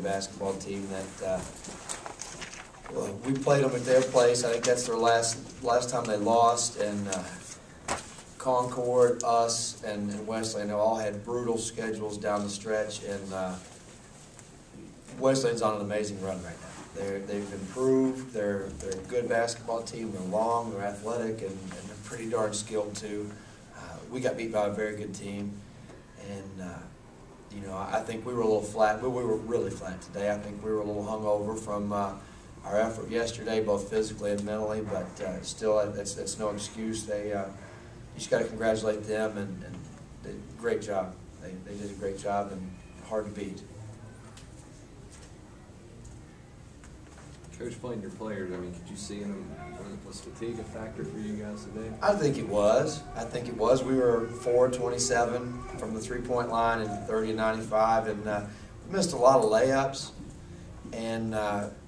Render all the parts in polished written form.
good basketball team that we played them at their place. I think that's their last time they lost, and Concord, us, and Wesleyan, they all had brutal schedules down the stretch, and Wesleyan's on an amazing run right now. They've improved. They're a good basketball team. They're long, they're athletic, and they're pretty darn skilled too. We got beat by a very good team, and you know, I think we were a little flat. We were really flat today. I think we were a little hungover from our effort yesterday, both physically and mentally. But still, that's no excuse. You just got to congratulate them, and they did a great job. They did a great job, and hard to beat. Coach, playing your players, I mean, could you see them, was fatigue a factor for you guys today? I think it was. We were 4-27 from the three-point line and 30-95, and we missed a lot of layups. And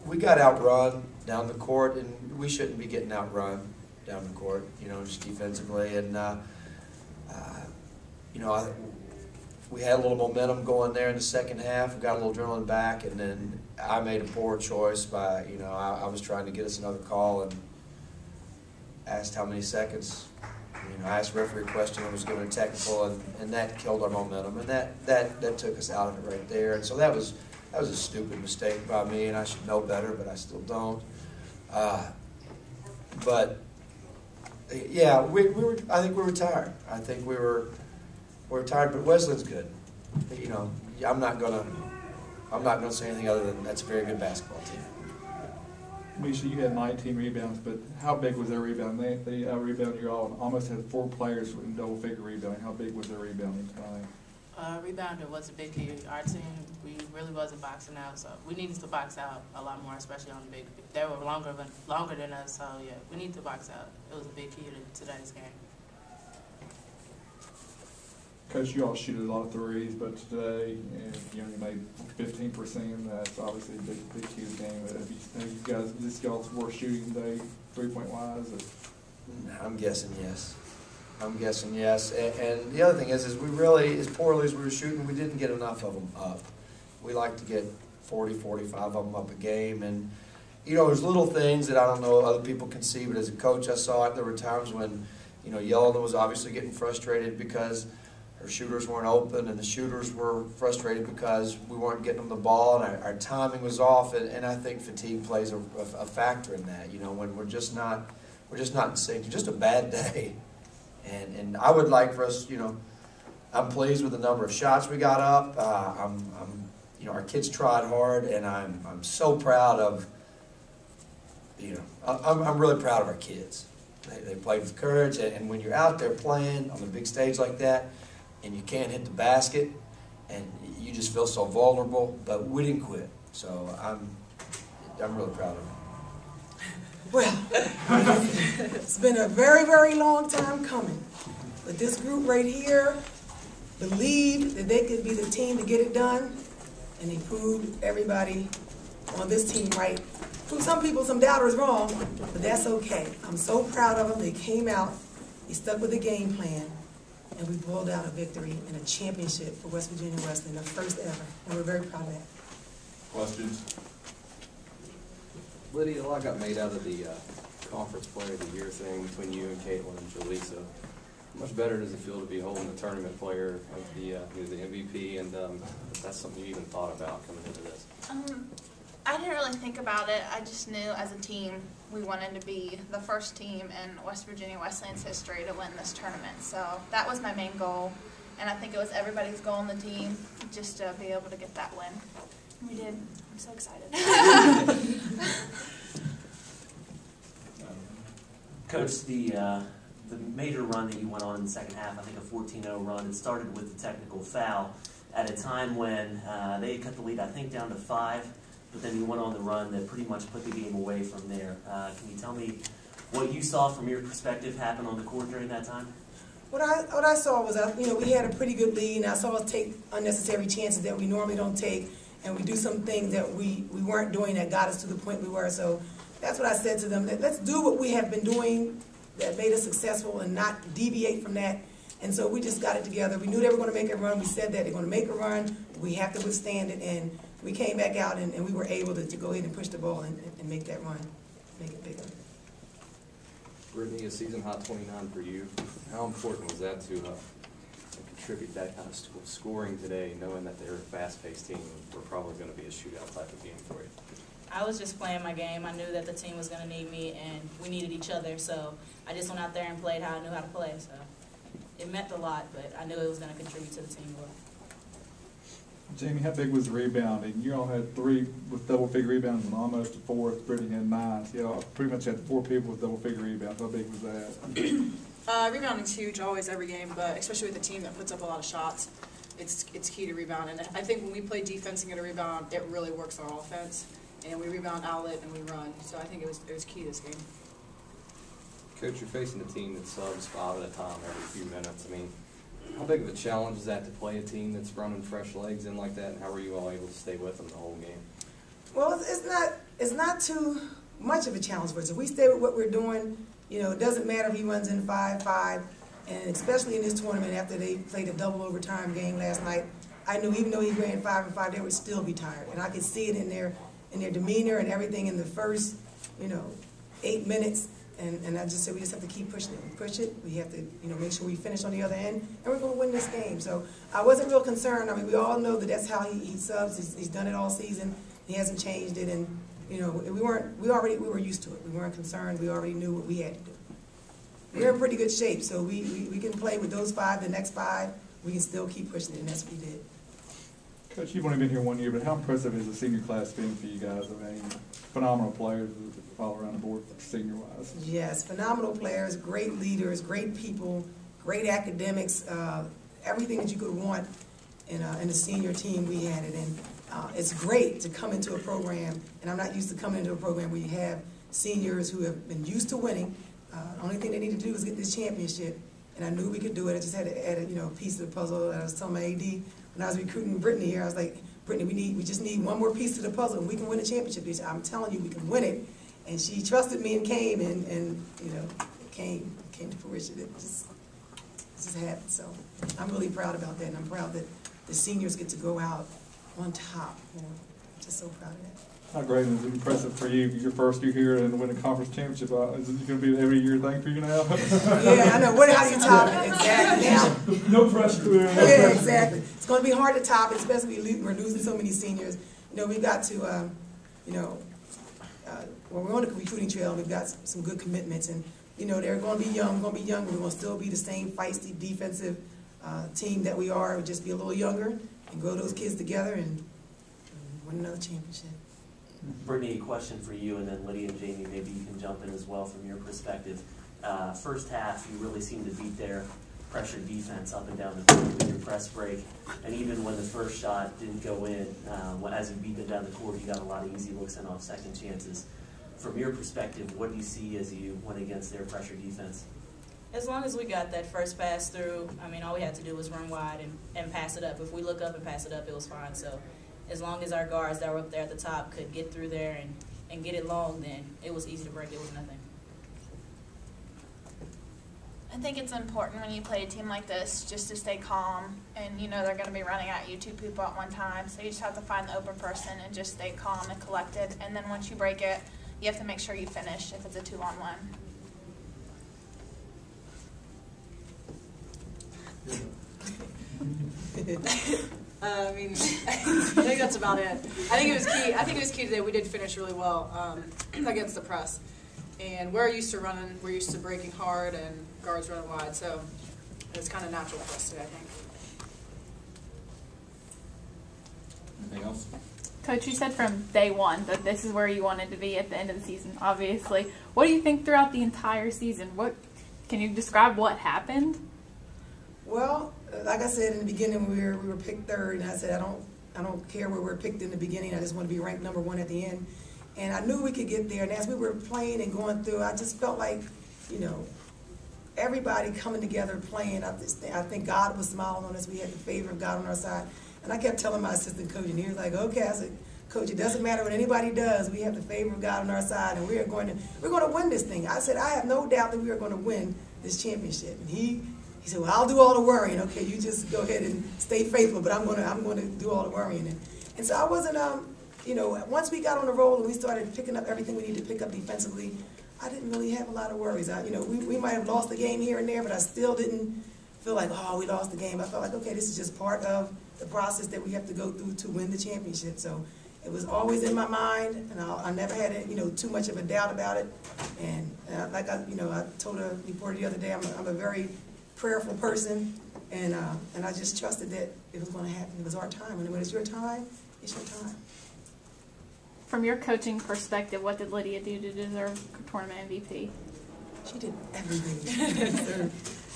we got outrun down the court, and we shouldn't be getting outrun down the court, you know, just defensively. And, you know, we had a little momentum going there in the second half. We got a little adrenaline back, and then I made a poor choice by, you know, I was trying to get us another call and asked how many seconds. You know, I asked the referee a question and was given a technical, and that killed our momentum, and that took us out of it right there. And so that was a stupid mistake by me, and I should know better, but I still don't. But yeah, I think we were tired. I think we were tired, but Wesleyan's good. You know, I'm not gonna say anything other than that's a very good basketball team. Misha, you had 19 rebounds, but how big was their rebound? They rebounded you all and almost had 4 players in double-figure rebounding. How big was their rebounding tonight? Rebounder was a big key. Our team, we really wasn't boxing out, so we needed to box out a lot more, especially on the big. They were longer than us, so yeah, we need to box out. It was a big key to today's game. Coach, you all shoot a lot of threes, but today you only made 15%. That's obviously a big key to the game. Have you guys were shooting today, 3-point wise? I'm guessing yes. And the other thing is we really, as poorly as we were shooting, we didn't get enough of them up. We like to get 40, 45 of them up a game. And, you know, there's little things that I don't know other people can see, but as a coach, I saw it. There were times when, you know, Yelena was obviously getting frustrated because her shooters weren't open, and the shooters were frustrated because we weren't getting them the ball, and our timing was off. And I think fatigue plays a factor in that. You know, when we're just not in sync. Just a bad day. And I would like for us, you know, I'm pleased with the number of shots we got up. You know, our kids tried hard, and I'm so proud of, you know, I'm really proud of our kids. They played with courage, and when you're out there playing on a big stage like that, and you can't hit the basket, and you just feel so vulnerable, but we didn't quit. So I'm really proud of them. Well, it's been a very, very long time coming. But this group right here believed that they could be the team to get it done, and they proved everybody on this team right. Proved some people, some doubters wrong, but that's okay. I'm so proud of them. They came out, they stuck with the game plan, and we boiled out a victory and a championship for West Virginia Wesleyan, the first ever, and we're very proud of that. Questions? Lydia, a lot got made out of the conference player of the year thing between you and Caitlin and Jaleesa. How much better does it feel to be holding the tournament player of the MVP, and if that's something you even thought about coming into this? I didn't really think about it. I just knew as a team we wanted to be the first team in West Virginia Wesleyan's history to win this tournament. So that was my main goal, and I think it was everybody's goal on the team just to be able to get that win. We did. I'm so excited. Coach, the major run that you went on in the second half, I think a 14-0 run, it started with the technical foul at a time when they cut the lead, I think, down to 5, but then you went on the run that pretty much put the game away from there. Can you tell me what you saw from your perspective happen on the court during that time? What I saw was, you know, we had a pretty good lead, and I saw us take unnecessary chances that we normally don't take, and we do some things that we weren't doing that got us to the point we were. So that's what I said to them, that let's do what we have been doing that made us successful and not deviate from that. And so we just got it together. We knew they were going to make a run. We said that they're going to make a run. We have to withstand it, and we came back out and we were able to go ahead and push the ball and make that run, make it bigger. Brittany, a season high 29 for you. How important was that to contribute that kind of scoring today, knowing that they're a fast-paced team and we're probably going to be a shootout type of game for you? I was just playing my game. I knew that the team was going to need me, and we needed each other. So I just went out there and played how I knew how to play. So it meant a lot, but I knew it was going to contribute to the team well. Jamie, how big was the rebounding? You all had 3 with double-figure rebounds and almost a 4th. Brittany had 9. So you all pretty much had 4 people with double-figure rebounds. How big was that? Rebounding's huge, always, every game, but especially with a team that puts up a lot of shots, it's key to rebound. And I think when we play defense and get a rebound, it really works our offense. And we rebound, outlet, and we run. So I think it was key this game. Coach, you're facing a team that subs 5 at a time every few minutes. I mean, how big of a challenge is that to play a team that's running fresh legs in like that, and how were you all able to stay with them the whole game? Well, it's not too much of a challenge for us. If we stay with what we're doing, it doesn't matter if he runs in 5-5, and especially in this tournament after they played a double overtime game last night, I knew even though he ran 5-5, they would still be tired, and I could see it in their demeanor and everything in the first, 8 minutes. And I just said we just have to keep pushing it. We push it. We have to, make sure we finish on the other end, and we're going to win this game. So I wasn't real concerned. I mean, we all know that that's how he subs. He's done it all season. He hasn't changed it, and we were used to it. We weren't concerned. We already knew what we had to do. We're in pretty good shape, so we can play with those 5. The next 5, we can still keep pushing it, and that's what we did. Coach, you've only been here 1 year, but how impressive has the senior class been for you guys? I mean, phenomenal players all around the board senior-wise. Yes, phenomenal players, great leaders, great people, great academics, everything that you could want in a senior team, we had it. And it's great to come into a program, and I'm not used to coming into a program where you have seniors who have been used to winning. The only thing they need to do is get this championship, and I knew we could do it. I just had to add a piece of the puzzle. I was telling my AD when I was recruiting Brittany here, I was like, Brittany, we just need one more piece to the puzzle, and we can win a championship. I'm telling you, we can win it. And she trusted me and came, and it came to fruition. It just happened. So I'm really proud about that, and I'm proud that the seniors get to go out on top. I'm just so proud of that. How great and impressive for you, your first year here and winning conference championship. Is it going to be an every year thing for you now? Yeah, I know. How do you top it? Exactly. Now, no pressure. Yeah, exactly. It's going to be hard to top, especially we're losing so many seniors. We've got to, when we're on the recruiting trail, we've got some good commitments, and they're going to be young. We're going to be young. We're going to still be the same feisty defensive team that we are. We'll just be a little younger and grow those kids together and win another championship. Brittany, a question for you, and then Lydia and Jamie, maybe you can jump in as well from your perspective. First half, you really seemed to beat their pressure defense up and down the court with your press break, and even when the first shot didn't go in, as you beat them down the court, you got a lot of easy looks and off second chances. From your perspective, what do you see as you went against their pressure defense? As long as we got that first pass through, I mean, all we had to do was run wide and pass it up. If we look up and pass it up, it was fine. So as long as our guards that were up there at the top could get through there and get it long, then it was easy to break. It was nothing. I think it's important when you play a team like this just to stay calm, and they're going to be running at you 2 people at one time, so you just have to find the open person and just stay calm and collected, and then once you break it, you have to make sure you finish if it's a 2-on-1. I mean, I think that's about it. I think it was key. I think it was key today. We did finish really well against the press, and we're used to running. We're used to breaking hard and guards running wide. So it's kind of natural for us today, I think. Anything else? Coach, you said from day one that this is where you wanted to be at the end of the season, obviously. What do you think throughout the entire season? Can you describe what happened? Well, like I said in the beginning, we were picked 3rd, and I said I don't care where we're picked in the beginning. I just want to be ranked number 1 at the end. And I knew we could get there. And as we were playing and going through, I just felt like, everybody coming together playing. I think God was smiling on us. We had the favor of God on our side. And I kept telling my assistant coach, and he was like, "Okay," I said, "Coach, it doesn't matter what anybody does. We have the favor of God on our side, and we're going to win this thing." I said, "I have no doubt that we are going to win this championship." And he said, "Well, I'll do all the worrying. Okay, you just go ahead and stay faithful, but I'm going to do all the worrying." And And so I wasn't, you know, once we got on the roll and we started picking up everything we needed to pick up defensively, I didn't really have a lot of worries. You know, we might have lost the game here and there, but I still didn't feel like, oh, we lost the game. I felt like, okay, this is just part of the process that we have to go through to win the championship. So it was always in my mind, and I never had, you know, too much of a doubt about it. And like you know, I told a reporter the other day, I'm a very prayerful person, and I just trusted that it was going to happen. It was our time, and when it's your time, it's your time. From your coaching perspective, what did Lydia do to deserve tournament MVP? She did everything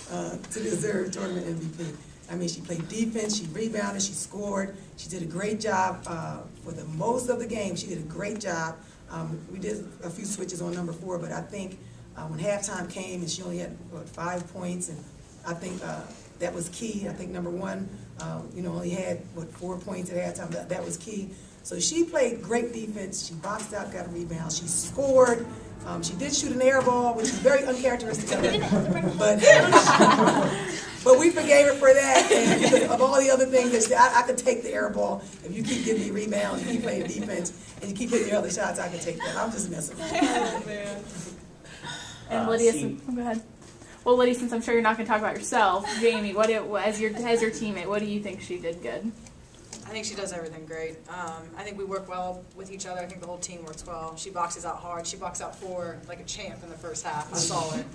to deserve tournament MVP. I mean, she played defense, she rebounded, she scored. She did a great job for the most of the game. She did a great job. We did a few switches on number 4, but I think when halftime came and she only had, 5 points, and I think that was key. I think number 1, you know, only had, 4 points at halftime. That was key. So she played great defense. She boxed out, got a rebound. She scored. She did shoot an air ball, which is very uncharacteristic of her. But we forgave her for that, and because of all the other things, I could take the air ball. If you keep giving me rebounds, you keep playing defense, and you keep hitting your other shots, I could take that. I'm just messing with you. Oh, man. And Lydia, go ahead. Well, Lydia, since I'm sure you're not going to talk about yourself, Jamie, as your teammate, what do you think she did good? I think she does everything great. I think we work well with each other. I think the whole team works well. She boxes out hard. She boxed out 4 like a champ in the first half. I saw it,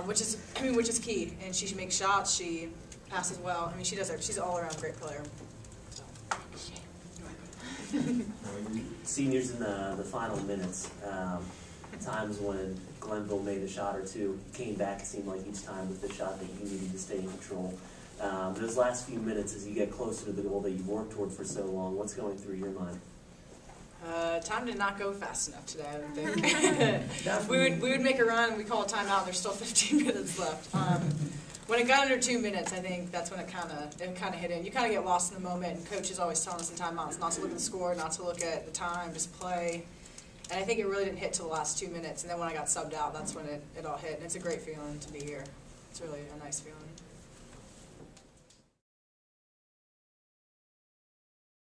which is key. And she makes shots. She passes well. I mean, she does. She's an all-around great player. Seniors in the final minutes, times when Glenville made a shot or two, came back, it seemed like each time with the shot that you needed to stay in control. Those last few minutes, as you get closer to the goal that you've worked toward for so long, what's going through your mind? Time did not go fast enough today, I don't think. we would make a run and we call a timeout and there's still 15 minutes left. When it got under 2 minutes, I think that's when it kind of hit in. You kind of get lost in the moment, and coach is always telling us in timeouts not to look at the score, not to look at the time, just play. And I think it really didn't hit till the last 2 minutes, and then when I got subbed out, that's when it all hit. And it's a great feeling to be here. It's really a nice feeling.